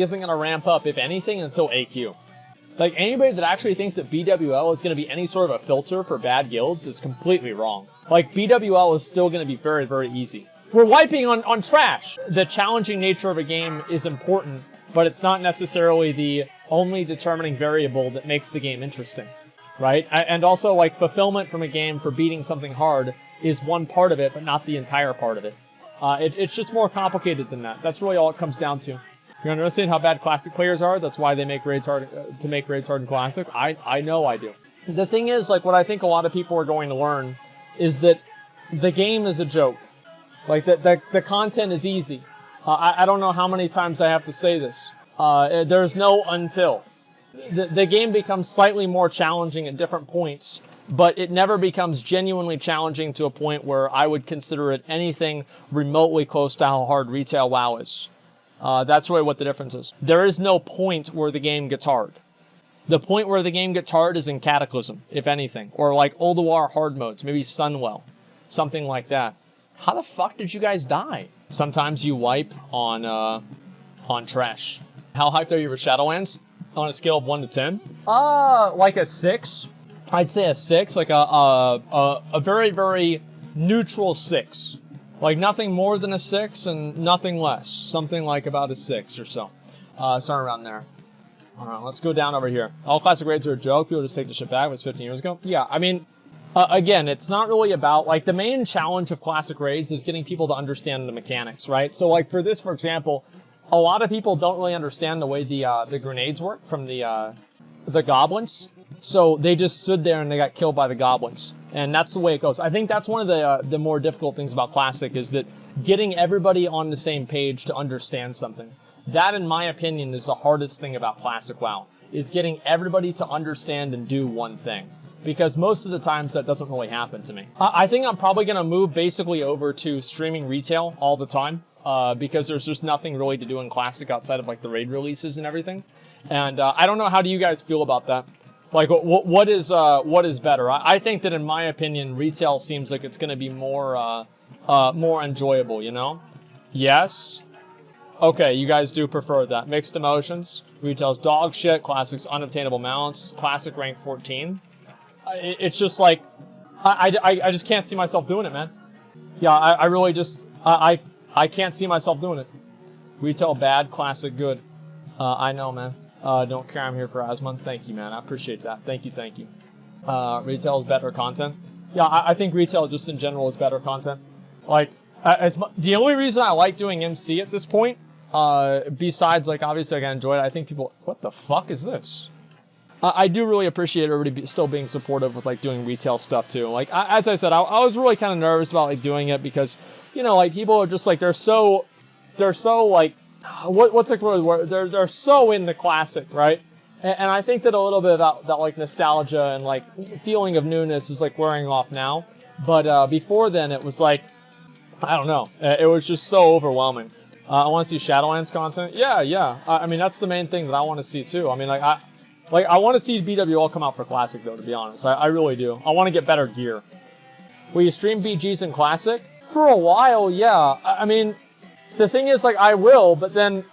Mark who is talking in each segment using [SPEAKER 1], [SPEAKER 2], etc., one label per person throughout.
[SPEAKER 1] isn't going to ramp up, if anything, until AQ. Like, anybody that actually thinks that BWL is going to be any sort of a filter for bad guilds is completely wrong. Like, BWL is still going to be very, very easy. We're wiping on trash. The challenging nature of a game is important, but it's not necessarily the only determining variable that makes the game interesting, right? And also, like, fulfillment from a game for beating something hard is one part of it, but not the entire part of it. It's just more complicated than that. That's really all it comes down to. You're noticing how bad Classic players are? That's why they make raids hard, to make raids hard in Classic? I know I do. The thing is, like, what I think a lot of people are going to learn is that the game is a joke. Like, the content is easy. I don't know how many times I have to say this. There's no until. The game becomes slightly more challenging at different points, but it never becomes genuinely challenging to a point where I would consider it anything remotely close to how hard retail WoW is. That's really what the difference is. There is no point where the game gets hard. The point where the game gets hard is in Cataclysm, if anything. Or like Ulduar hard modes, maybe Sunwell. Something like that. How the fuck did you guys die? Sometimes you wipe on trash. How hyped are you for Shadowlands? On a scale of 1 to 10? Like a 6. I'd say a 6. Like a very, very neutral 6. Like nothing more than a 6 and nothing less. Something like about a 6 or so. Somewhere around there. Alright, let's go down over here. All Classic raids are a joke. People just take the shit back. It was 15 years ago. Yeah, I mean, again, it's not really about, like, the main challenge of Classic raids is getting people to understand the mechanics, right? So, like, for this, for example, a lot of people don't really understand the way the grenades work from the goblins. So they just stood there and they got killed by the goblins. And that's the way it goes. I think that's one of the more difficult things about Classic is that getting everybody on the same page to understand something. That, in my opinion, is the hardest thing about Classic WoW, is getting everybody to understand and do one thing. Because most of the times that doesn't really happen to me. I think I'm probably going to move basically over to streaming retail all the time. Because there's just nothing really to do in Classic outside of like the raid releases and everything. And I don't know, how do you guys feel about that? Like, what is better? I think that, in my opinion, retail seems like it's going to be more enjoyable, you know? Yes? Okay, you guys do prefer that. Mixed emotions. Retail's dog shit. Classic's unobtainable mounts. Classic rank 14. It's just like, I just can't see myself doing it, man. Yeah, I really just, I can't see myself doing it. Retail bad, Classic good. I know, man. Don't care, I'm here for Asmongold. Thank you, man. I appreciate that. Thank you, thank you. Retail is better content. Yeah, I think retail just in general is better content. Like, the only reason I like doing MC at this point, besides, like, obviously I enjoy it, I think people, what the fuck is this? I do really appreciate everybody still being supportive with, like, doing retail stuff, too. Like, as I said, I was really kind of nervous about, like, doing it because, you know, like, people are just, like, they're so, like, what's the word? They're so into Classic, right? And I think that a little bit about that, like, nostalgia and, like, feeling of newness is, like, wearing off now. But before then, it was, like, I don't know. It was just so overwhelming. I want to see Shadowlands content. Yeah. I mean, that's the main thing that I want to see, too. I mean, like, I want to see BWL come out for Classic, though, to be honest. I really do. I want to get better gear. Will you stream BGs in Classic? For a while, yeah. I mean, the thing is, like, I will, but then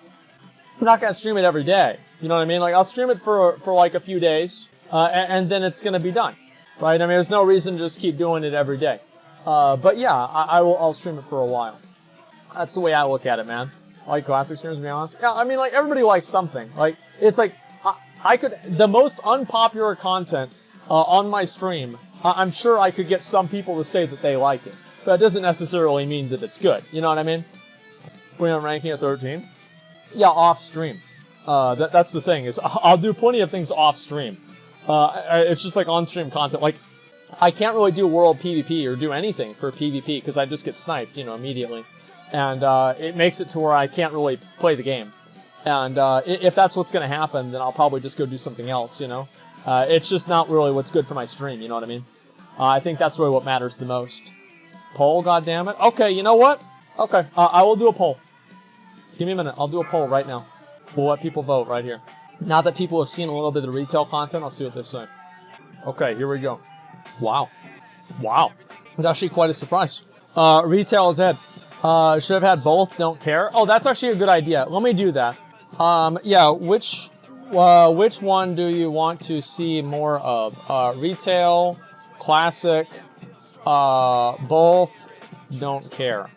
[SPEAKER 1] I'm not going to stream it every day. You know what I mean? Like, I'll stream it for like, a few days, and then it's going to be done. Right? I mean, there's no reason to just keep doing it every day. But yeah, I'll stream it for a while. That's the way I look at it, man. I like Classic streams, to be honest. Yeah, I mean, like, everybody likes something. Like, it's like, the most unpopular content on my stream, I'm sure I could get some people to say that they like it. But it doesn't necessarily mean that it's good. You know what I mean? We're on ranking at 13. Yeah, off stream. That's the thing, is I'll do plenty of things off stream. It's just like on stream content. Like, I can't really do world PvP or do anything for PvP because I just get sniped, you know, immediately. And it makes it to where I can't really play the game. And if that's what's going to happen, then I'll probably just go do something else, you know? It's just not really what's good for my stream, you know what I mean? I think that's really what matters the most. Poll, goddammit. Okay, you know what? Okay, I will do a poll. Give me a minute. I'll do a poll right now. We'll let people vote right here. Now that people have seen a little bit of the retail content, I'll see what they say. Okay, here we go. Wow. Wow. It's actually quite a surprise. Retail is ahead. Should have had both, don't care. Oh, that's actually a good idea. Let me do that. Yeah, which one do you want to see more of? Retail, classic, both, don't care.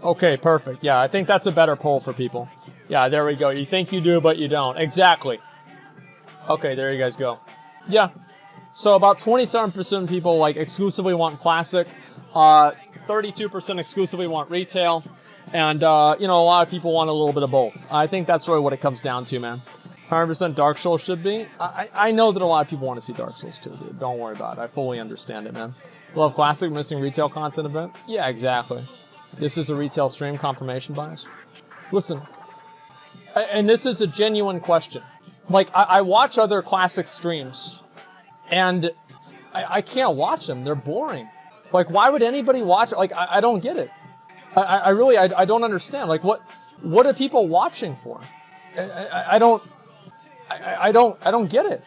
[SPEAKER 1] Okay, perfect. Yeah, I think that's a better poll for people. Yeah, there we go. You think you do, but you don't. Exactly. Okay, there you guys go. Yeah. So about 27% of people like exclusively want classic, 32% exclusively want retail, and you know, a lot of people want a little bit of both. I think that's really what it comes down to, man. 100% Dark Souls should be. I know that a lot of people want to see Dark Souls too, dude. Don't worry about it. I fully understand it, man. Love classic, missing retail content event? Yeah, exactly. This is a retail stream, confirmation bias. Listen, and this is a genuine question. Like, I watch other classic streams, and I can't watch them. They're boring. Like, why would anybody watch it? Like, I don't get it. I really don't understand. Like, what are people watching for? I don't get it.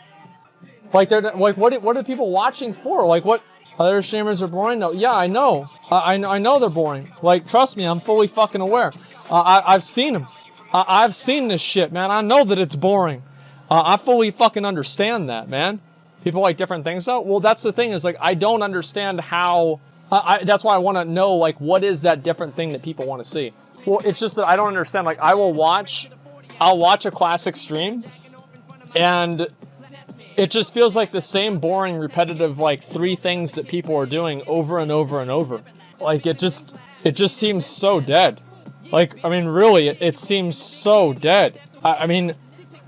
[SPEAKER 1] Like, they're like, what are people watching for? Like, what other streamers are boring? No, yeah, I know. I know they're boring. Like, trust me, I'm fully fucking aware. I've seen them. I've seen this shit, man. I know that it's boring. I fully fucking understand that, man. People like different things, though. Well, that's the thing, is like, I don't understand how. That's why I want to know, like, what is that different thing that people want to see? Well, it's just that I don't understand. Like, I'll watch a classic stream, and it just feels like the same boring, repetitive, like, 3 things that people are doing over and over and over. Like, it just seems so dead. Like, I mean, really, it seems so dead. I mean,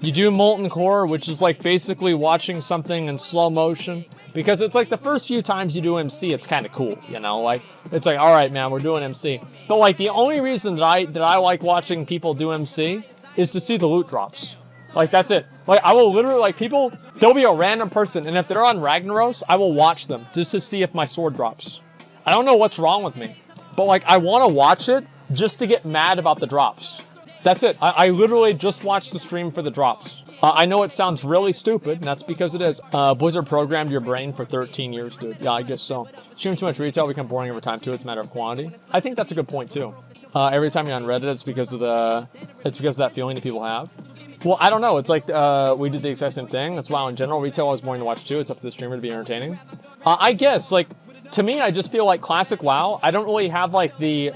[SPEAKER 1] you do Molten Core, which is like basically watching something in slow motion. Because it's like the first few times you do MC, it's kind of cool, you know? Like, it's like, all right, man, we're doing MC. But like, the only reason that I like watching people do MC is to see the loot drops. Like, that's it. Like, I will literally, like, people, there'll be a random person, and if they're on Ragnaros, I will watch them just to see if my sword drops. I don't know what's wrong with me. But like, I want to watch it just to get mad about the drops. That's it. I literally just watched the stream for the drops. I know it sounds really stupid, and that's because it is. Blizzard programmed your brain for 13 years, dude. Yeah, I guess so. Streaming too much retail become boring over time, too. It's a matter of quantity. I think that's a good point, too. Every time you're on Reddit, it's because of that feeling that people have. Well, I don't know. It's like we did the exact same thing. That's why in general, retail is boring to watch, too. It's up to the streamer to be entertaining. I guess, like, to me, I just feel like classic WoW, I don't really have, like, the...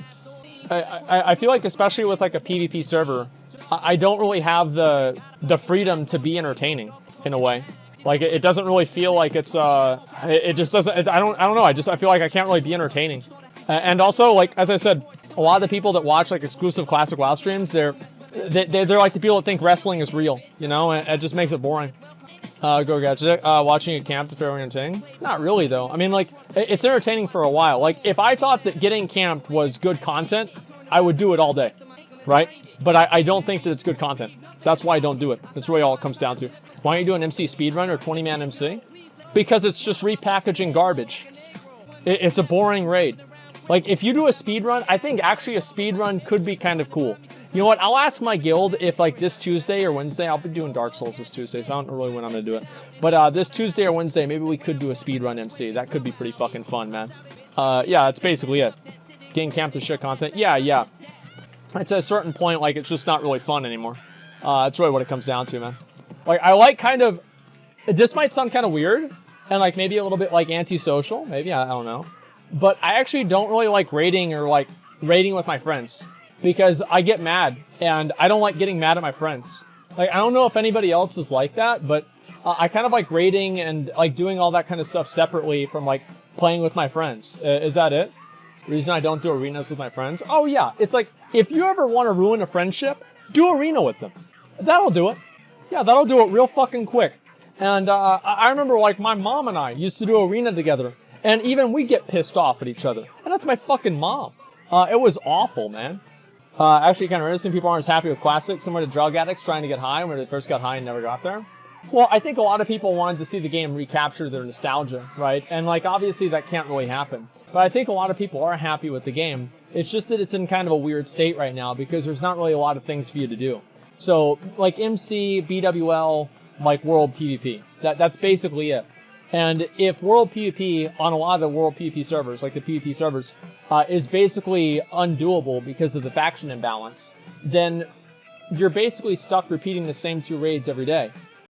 [SPEAKER 1] I feel like, especially with like a PvP server, I don't really have the freedom to be entertaining in a way. Like, it doesn't really feel like it's it just doesn't. I don't know. I feel like I can't really be entertaining. And also, like, as I said, a lot of the people that watch like exclusive classic WoW streams, they're like the people that think wrestling is real. You know, and it just makes it boring. Go Gadget. Watching a camp to fairly entertaining? Not really, though. I mean, like, it's entertaining for a while. Like, if I thought that getting camped was good content, I would do it all day, right? But I don't think that it's good content. That's why I don't do it. That's really all it comes down to. Why don't you do an MC speedrun or 20-man MC? Because it's just repackaging garbage. It's a boring raid. Like, if you do a speedrun, I think actually a speedrun could be kind of cool. You know what? I'll ask my guild if, like, this Tuesday or Wednesday, I'll be doing Dark Souls this Tuesday, so I don't know really when I'm going to do it. But this Tuesday or Wednesday, maybe we could do a speedrun MC. That could be pretty fucking fun, man. Yeah, that's basically it. Getting camped to shit content. Yeah. It's at a certain point, like, it's just not really fun anymore. That's really what it comes down to, man. Like, I like kind of... This might sound kind of weird, and, like, maybe a little bit, like, antisocial. Maybe, I don't know. But I actually don't really like raiding or, like, raiding with my friends. Because I get mad, and I don't like getting mad at my friends. Like, I don't know if anybody else is like that, but I kind of like raiding and, like, doing all that kind of stuff separately from, like, playing with my friends. Is that it? The reason I don't do arenas with my friends? Oh, yeah. It's like, if you ever want to ruin a friendship, do arena with them. That'll do it. Yeah, that'll do it real fucking quick. And I remember, like, my mom and I used to do arena together, and even we get pissed off at each other. And that's my fucking mom. It was awful, man. Actually, kind of interesting. People aren't as happy with classic, similar to drug addicts trying to get high when they first got high and never got there. Well, I think a lot of people wanted to see the game recapture their nostalgia, right? And, like, obviously that can't really happen. But I think a lot of people are happy with the game. It's just that it's in kind of a weird state right now because there's not really a lot of things for you to do. So, like, MC, BWL, like, World PvP. That's basically it. And if World PvP, on a lot of the World PvP servers, like the PvP servers, is basically undoable because of the faction imbalance, then you're basically stuck repeating the same 2 raids every day.